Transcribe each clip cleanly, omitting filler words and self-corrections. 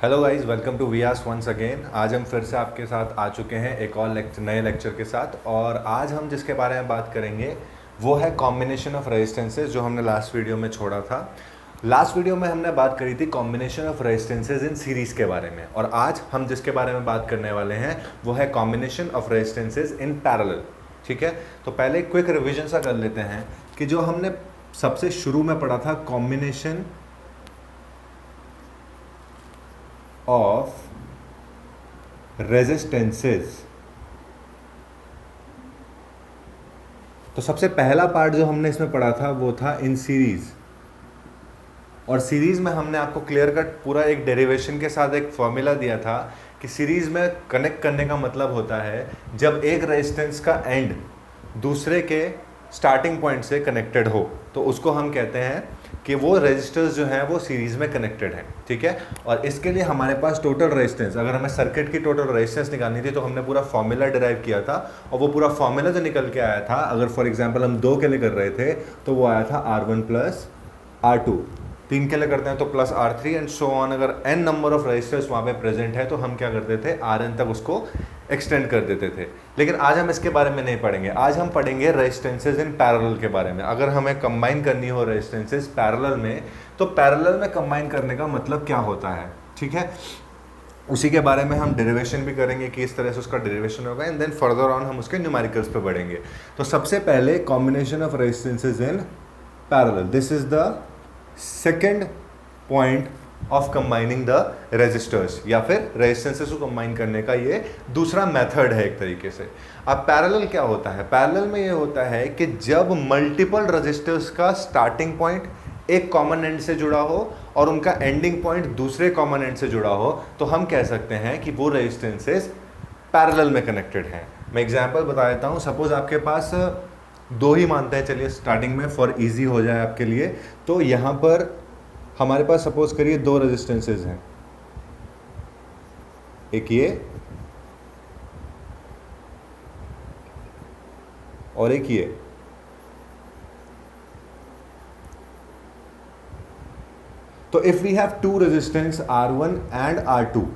Hello guys, welcome to वीआस once again. आज हम फिर से आपके साथ आ चुके हैं एक और नए लेक्चर के साथ। और आज हम जिसके बारे में बात करेंगे वो है कॉम्बिनेशन ऑफ रेजिस्टेंसेज, जो हमने लास्ट वीडियो में छोड़ा था। लास्ट वीडियो में हमने बात करी थी combination of resistances in series के बारे में, और आज हम जिसके बारे में बात करने वाले हैं वो है combination of resistances in parallel. ठीक है, तो पहले एक क्विक रिविजन सा कर लेते हैं कि जो हमने सबसे शुरू में पढ़ा था कॉम्बिनेशन ऑफ रेजिस्टेंसेस, तो सबसे पहला पार्ट जो हमने इसमें पढ़ा था वो था इन सीरीज। और सीरीज में हमने आपको क्लियर कट पूरा एक डेरिवेशन के साथ एक फॉर्मूला दिया था कि सीरीज में कनेक्ट करने का मतलब होता है जब एक रेजिस्टेंस का एंड दूसरे के स्टार्टिंग पॉइंट से कनेक्टेड हो, तो उसको हम कहते हैं कि वो रेजिस्टर्स जो हैं वो सीरीज में कनेक्टेड हैं। ठीक है, और इसके लिए हमारे पास टोटल रेजिस्टेंस, अगर हमें सर्किट की टोटल रेजिस्टेंस निकालनी थी तो हमने पूरा फॉर्मूला डिराइव किया था, और वो पूरा फॉर्मूला जो निकल के आया था, अगर फॉर एग्जांपल हम 2 के लिए कर रहे थे तो वो आया था R1 प्लस R2, 3 के लिए करते हैं तो plus R3 and so on. अगर n नंबर ऑफ रेजिस्टर्स वहाँ पे प्रेजेंट है तो हम क्या करते थे, Rn तक उसको एक्सटेंड कर देते थे। लेकिन आज हम इसके बारे में नहीं पढ़ेंगे, आज हम पढ़ेंगे रेजिस्टेंसेज इन पैरेलल के बारे में। अगर हमें कंबाइन करनी हो रेजिस्टेंसेज पैरेलल में, तो पैरेलल में कंबाइन करने का मतलब क्या होता है। ठीक है, उसी के बारे में हम डेरिवेशन भी करेंगे कि इस तरह से उसका डेरिवेशन होगा, एंड देन फर्दर ऑन हम उसके न्यूमेरिकल्स पे बढ़ेंगे। तो सबसे पहले combination of resistances in parallel, this is the second point of combining the resistors, या फिर रेजिस्टेंसेस को कंबाइन करने का ये दूसरा मेथड है एक तरीके से। अब पैरेलल क्या होता है? पैरेलल में ये होता है कि जब मल्टीपल रेजिस्टर्स का स्टार्टिंग पॉइंट एक कॉमन एंड से जुड़ा हो और उनका एंडिंग पॉइंट दूसरे कॉमन एंड से जुड़ा हो, तो हम कह सकते हैं कि वो रेजिस्टेंसेस पैरेलल में कनेक्टेड हैं। मैं एग्जांपल बता देता हूँ। सपोज आपके पास 2 ही मानते हैं, चलिए स्टार्टिंग में फॉर इजी हो जाए आपके लिए, तो यहाँ पर हमारे पास सपोज करिए 2 रेजिस्टेंसेज हैं, एक ये और एक ये। तो if we have 2 resistance R1 and R2,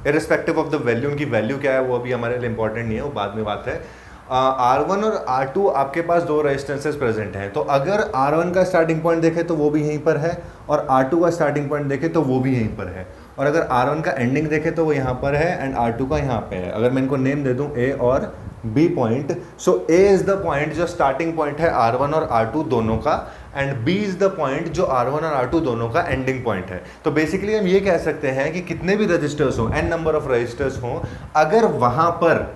irrespective of the value, उनकी वैल्यू क्या है वो अभी हमारे लिए इंपॉर्टेंट नहीं है, वो बाद में बात है। R1 और R2 आपके पास 2 रेजिस्टेंसेस प्रेजेंट हैं, तो अगर R1 का स्टार्टिंग पॉइंट देखें तो वो भी यहीं पर है, और R2 का स्टार्टिंग पॉइंट देखें तो वो भी यहीं पर है, और अगर R1 का एंडिंग देखें तो वो यहाँ पर है एंड R2 का यहाँ पे है। अगर मैं इनको नेम दे दूँ A और B point, so A is the point जो स्टार्टिंग पॉइंट है R1 और R2 दोनों का, and B is the point जो R1 और R2 दोनों का एंडिंग पॉइंट है। तो बेसिकली हम ये कह सकते हैं कि कितने भी रजिस्टर्स हों, n नंबर ऑफ रजिस्टर्स हों, अगर वहाँ पर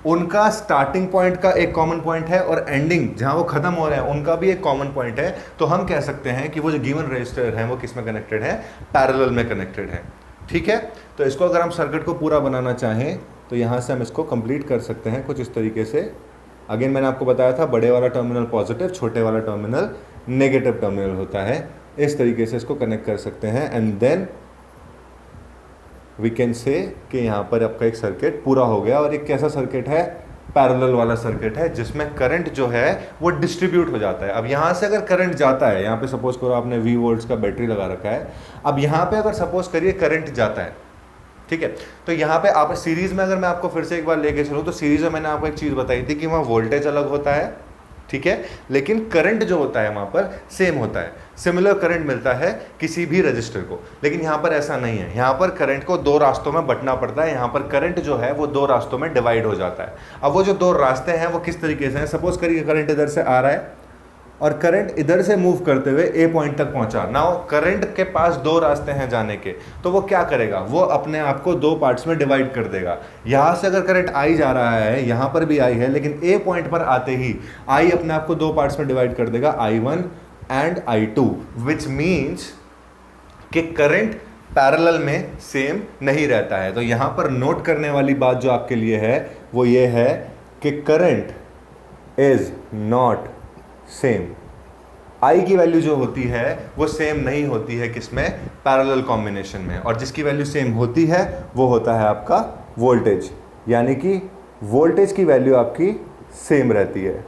उनका स्टार्टिंग पॉइंट का एक कॉमन पॉइंट है और एंडिंग जहां वो खत्म हो रहे हैं उनका भी एक कॉमन पॉइंट है, तो हम कह सकते हैं कि वो जो गिवन रजिस्टर है वो किस में कनेक्टेड है, पैरेलल में कनेक्टेड है। ठीक है, तो इसको अगर हम सर्किट को पूरा बनाना चाहें तो यहां से हम इसको कंप्लीट कर सकते हैं कुछ इस तरीके से। अगेन मैंने आपको बताया था बड़े वाला टर्मिनल पॉजिटिव, छोटे वाला टर्मिनल नेगेटिव टर्मिनल होता है। इस तरीके से इसको कनेक्ट कर सकते हैं, and then we can say कि यहाँ पर आपका एक सर्किट पूरा हो गया। और एक कैसा सर्किट है? पैरेलल वाला सर्किट है, जिसमें करंट जो है वो डिस्ट्रीब्यूट हो जाता है। अब यहाँ से अगर करंट जाता है, यहाँ पे सपोज करो आपने V वोल्ट्स का बैटरी लगा रखा है, अब यहाँ पे अगर सपोज करिए करंट जाता है, ठीक है, तो यहाँ पे आप सीरीज में, अगर मैं आपको फिर से एक बार लेके चलूँ तो सीरीज में मैंने आपको एक चीज़ बताई थी कि वहाँ वोल्टेज अलग होता है, ठीक है, लेकिन करंट जो होता है वहाँ पर सेम होता है, सिमिलर करंट मिलता है किसी भी रजिस्टर को। लेकिन यहाँ पर ऐसा नहीं है, यहाँ पर करंट को 2 रास्तों में बंटना पड़ता है। यहाँ पर करंट जो है वो 2 रास्तों में डिवाइड हो जाता है। अब वो जो 2 रास्ते हैं वो किस तरीके से हैं? सपोज करिए करंट इधर से आ रहा है और करंट इधर से मूव करते हुए ए पॉइंट तक पहुंचा। नाउ करंट के पास 2 रास्ते हैं जाने के, तो वो क्या करेगा? वो अपने आप को 2 पार्ट्स में डिवाइड कर देगा। यहां से अगर करंट आई जा रहा है, यहां पर भी आई है, लेकिन ए पॉइंट पर आते ही आई अपने आप को 2 पार्ट्स में डिवाइड कर देगा, I1 and I2, which means कि करंट पैरेलल में सेम नहीं रहता है। तो यहां पर नोट करने वाली बात जो आपके लिए है वो ये है कि current is not same. I की वैल्यू जो होती है वो सेम नहीं होती है किसमें? पैरेलल कॉम्बिनेशन में। और जिसकी वैल्यू सेम होती है वो होता है आपका वोल्टेज, यानी कि वोल्टेज की वैल्यू आपकी सेम रहती है,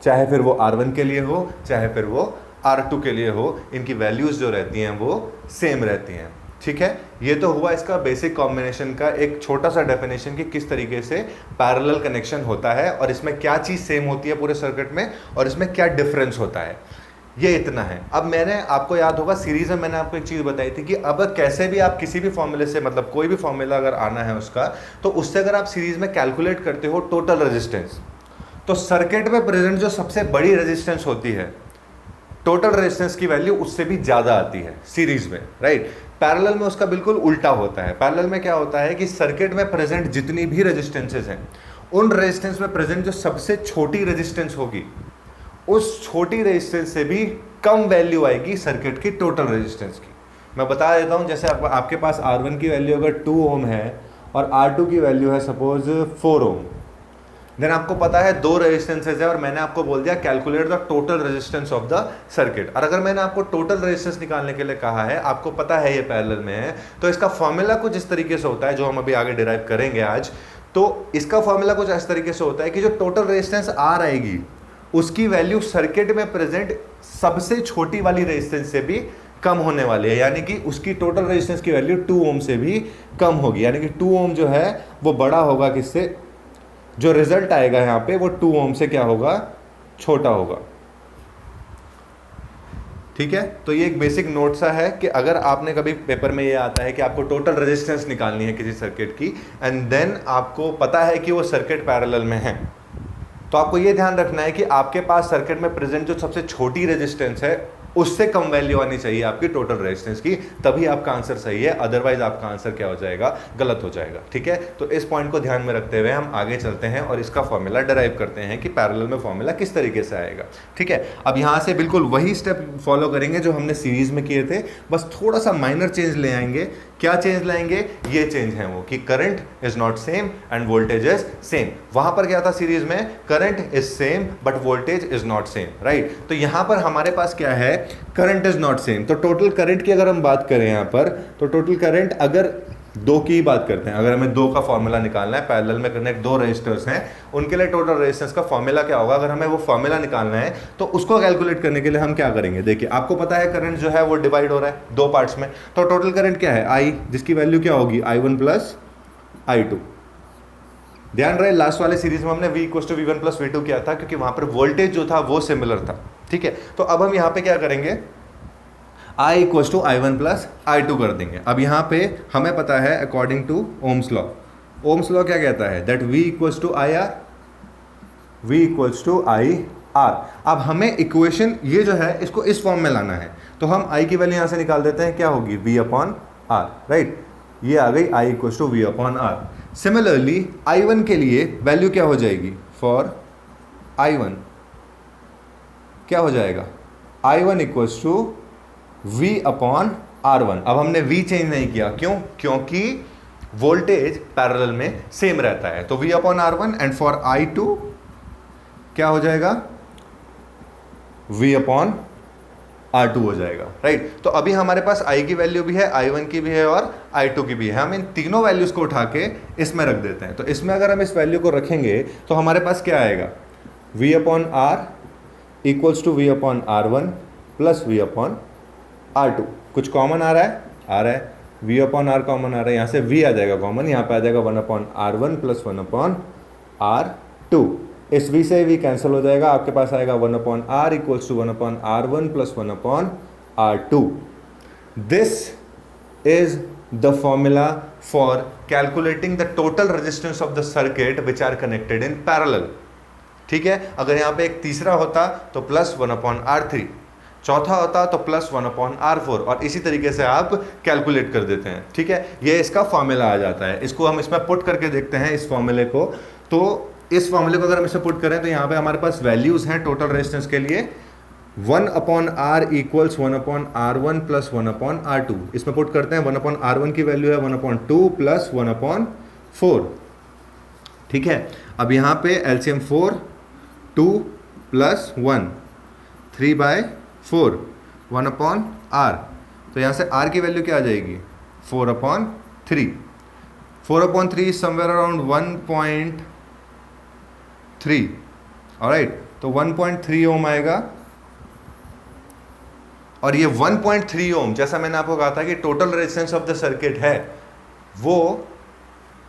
चाहे फिर वो R1 के लिए हो चाहे फिर वो R2 के लिए हो, इनकी वैल्यूज जो रहती हैं वो सेम रहती हैं। ठीक है, ये तो हुआ इसका बेसिक कॉम्बिनेशन का एक छोटा सा डेफिनेशन कि किस तरीके से पैरेलल कनेक्शन होता है और इसमें क्या चीज़ सेम होती है पूरे सर्किट में और इसमें क्या डिफरेंस होता है, ये इतना है। अब मैंने आपको याद होगा सीरीज में मैंने आपको एक चीज़ बताई थी कि अब कैसे भी आप किसी भी फॉर्मूले से, मतलब कोई भी फॉर्मूला अगर आना है उसका, तो उससे अगर आप सीरीज में कैलकुलेट करते हो टोटल रेजिस्टेंस, तो सर्किट में प्रेजेंट जो सबसे बड़ी रेजिस्टेंस होती है, टोटल रेजिस्टेंस की वैल्यू उससे भी ज़्यादा आती है सीरीज में, राइट। पैरेलल में उसका बिल्कुल उल्टा होता है। पैरेलल में क्या होता है कि सर्किट में प्रेजेंट जितनी भी रेजिस्टेंसेज हैं, उन रेजिस्टेंस में प्रेजेंट जो सबसे छोटी रेजिस्टेंस होगी, उस छोटी रेजिस्टेंस से भी कम वैल्यू आएगी सर्किट की टोटल रेजिस्टेंस की। मैं बता देता हूं, जैसे आपके पास R1 की वैल्यू अगर 2 ओम है और R2 की वैल्यू है सपोज 4 ओम, देन आपको पता है दो रेजिस्टेंसेज है और मैंने आपको बोल दिया calculate the total resistance of the circuit. और अगर मैंने आपको टोटल रेजिस्टेंस निकालने के लिए कहा है, आपको पता है ये पैरेलल में है, तो इसका फॉर्मूला कुछ इस तरीके से होता है जो हम अभी आगे डिराइव करेंगे आज। तो इसका फॉर्मूला कुछ इस तरीके से होता है कि जो टोटल रेजिस्टेंस R आएगी उसकी वैल्यू सर्किट में प्रेजेंट सबसे छोटी वाली रेजिस्टेंस से भी कम होने वाली है, यानी कि उसकी टोटल रेजिस्टेंस की वैल्यू 2 ओम से भी कम होगी, यानी कि 2 ओम जो है वो बड़ा होगा किससे, जो रिजल्ट आएगा यहां पे वो 2 ओम से क्या होगा, छोटा होगा। ठीक है, तो ये एक बेसिक नोट सा है कि अगर आपने कभी पेपर में ये आता है कि आपको टोटल रेजिस्टेंस निकालनी है किसी सर्किट की एंड देन आपको पता है कि वो सर्किट पैरेलल में है, तो आपको ये ध्यान रखना है कि आपके पास सर्किट में प्रेजेंट जो सबसे छोटी रेजिस्टेंस है उससे कम वैल्यू आनी चाहिए आपकी टोटल रेजिस्टेंस की, तभी आपका आंसर सही है, अदरवाइज आपका आंसर क्या हो जाएगा, गलत हो जाएगा। ठीक है, तो इस पॉइंट को ध्यान में रखते हुए हम आगे चलते हैं और इसका फॉर्मूला डिराइव करते हैं कि पैरेलल में फॉर्मूला किस तरीके से आएगा। ठीक है, अब यहाँ से बिल्कुल वही स्टेप फॉलो करेंगे जो हमने सीरीज में किए थे, बस थोड़ा सा माइनर चेंज ले आएंगे। क्या चेंज लाएंगे, ये चेंज है वो कि current is not same end voltage is same. वहां पर क्या था सीरीज में, current is same but voltage is not same, right. तो यहां पर हमारे पास क्या है, करंट इज नॉट सेम। तो टोटल करंट की अगर हम बात करें यहां पर, तो टोटल करंट अगर दो की बात करते हैं, अगर हमें दो का फॉर्मूला निकालना है, पैरेलल में कनेक्ट दो रेजिस्टर्स हैं, उनके लिए टोटल रेजिस्टेंस का फॉर्मूला क्या होगा, अगर हमें वो फॉर्मूला निकालना है तो उसको कैलकुलेट करने के लिए हम क्या करेंगे, देखिए आपको पता है करंट जो है वो डिवाइड हो रहा है दो पार्ट्स में, तो टोटल करंट क्या है, I, जिसकी वैल्यू क्या होगी, I1 प्लस I2। ध्यान रहे लास्ट वाले सीरीज में हमने V equal to V1 plus V2 किया था, क्योंकि वहां पर वोल्टेज जो था वो सिमिलर था। ठीक है, तो अब हम यहाँ पे क्या करेंगे, I equal to I1 plus I2 कर देंगे। अब यहाँ पे हमें पता है according to Ohm's law, Ohm's law क्या कहता है, that V equal to IR, V equal to IR। अब हमें इक्वेशन ये जो है इसको इस फॉर्म में लाना है, तो हम I की वैल्यू यहाँ से निकाल देते हैं, क्या होगी, V अपॉन R, राइट। ये आ गई I equal to V upon R। Similarly I1 के लिए वैल्यू क्या हो जाएगी, फॉर I1 क्या हो जाएगा, I1 equal to V upon R1। अब हमने V चेंज नहीं किया, क्यों, क्योंकि वोल्टेज पैरेलल में सेम रहता है, तो V upon R1 and for I2 क्या हो जाएगा, V अपॉन R2 हो जाएगा, राइट। तो अभी हमारे पास I की वैल्यू भी है, I1 की भी है और I2 की भी है, हम इन तीनों वैल्यूज को उठा के इसमें रख देते हैं। तो इसमें अगर हम इस वैल्यू को रखेंगे तो हमारे पास क्या आएगा, V upon R equals to V upon R1 plus V upon R2। कुछ कॉमन आ रहा है, V अपॉन R कॉमन आ रहा है, यहाँ से V आ जाएगा कॉमन, यहाँ पे आ जाएगा 1 upon R1 plus 1 upon R2। इस V से V कैंसिल हो जाएगा, आपके पास आएगा 1 upon R equals to 1 upon R1 plus 1 upon R2। This is the formula for calculating the total resistance of the circuit which are connected in parallel. ठीक है, अगर यहाँ पे एक तीसरा होता तो प्लस 1 अपॉन R3, चौथा होता तो प्लस 1 अपॉन R4, और इसी तरीके से आप कैलकुलेट कर देते हैं। ठीक है, ये इसका फॉर्मूला आ जाता है। इसको हम इसमें पुट करके देखते हैं इस फॉर्मूले को, तो इस फॉर्मूले को अगर हम इसे पुट करें तो यहाँ पे हमारे पास वैल्यूज हैं टोटल रेजिस्टेंस के लिए, 1 upon R equals 1 upon R1 plus 1 upon R2। इसमें पुट करते हैं, 1 अपॉन R1 की वैल्यू है 1 अपॉन 2 प्लस 1 अपॉन 4। ठीक है, अब यहाँ पे एलसीएम 4, 2 प्लस 1, 3/4, 1 अपॉन R। तो यहाँ से R की वैल्यू क्या आ जाएगी, 4 upon 3। 4 upon 3 is somewhere around 1.3, alright. तो 1.3 ओम आएगा और ये 1.3 ओम, जैसा मैंने आपको कहा था कि total resistance of the circuit है, वो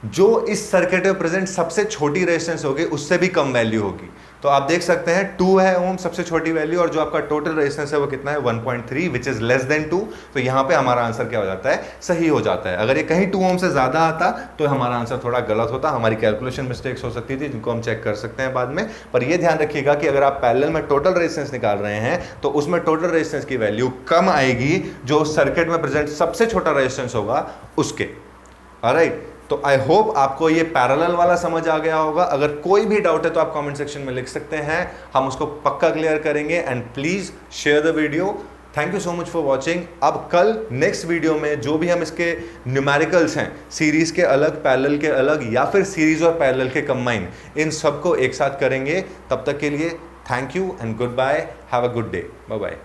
जो इस सर्किट में प्रेजेंट सबसे छोटी रेजिस्टेंस होगी उससे भी कम वैल्यू होगी। तो आप देख सकते हैं 2 है ओम सबसे छोटी वैल्यू, और जो आपका टोटल रेजिस्टेंस है वो कितना है 1.3, विच इज लेस देन 2। तो यहां पे हमारा आंसर क्या हो जाता है, सही हो जाता है। अगर ये कहीं 2 ओम से ज्यादा आता तो हमारा आंसर थोड़ा गलत होता, हमारी कैलकुलेशन मिस्टेक्स हो सकती थी जिनको हम चेक कर सकते हैं बाद में। पर ये ध्यान रखिएगा कि अगर आप पैरेलल में टोटल रेजिस्टेंस निकाल रहे हैं तो उसमें टोटल रेजिस्टेंस की वैल्यू कम आएगी जो सर्किट में प्रेजेंट सबसे छोटा रेजिस्टेंस होगा उसके। ऑलराइट, तो आई होप आपको ये पैरेलल वाला समझ आ गया होगा। अगर कोई भी डाउट है तो आप कमेंट सेक्शन में लिख सकते हैं, हम उसको पक्का क्लियर करेंगे। And please share the video. Thank you so much for watching. अब कल नेक्स्ट वीडियो में जो भी हम इसके न्यूमेरिकल्स हैं, सीरीज के अलग, पैरेलल के अलग, या फिर सीरीज और पैरेलल के कंबाइन, इन सबको एक साथ करेंगे। तब तक के लिए thank you and goodbye, have a good day, bye bye.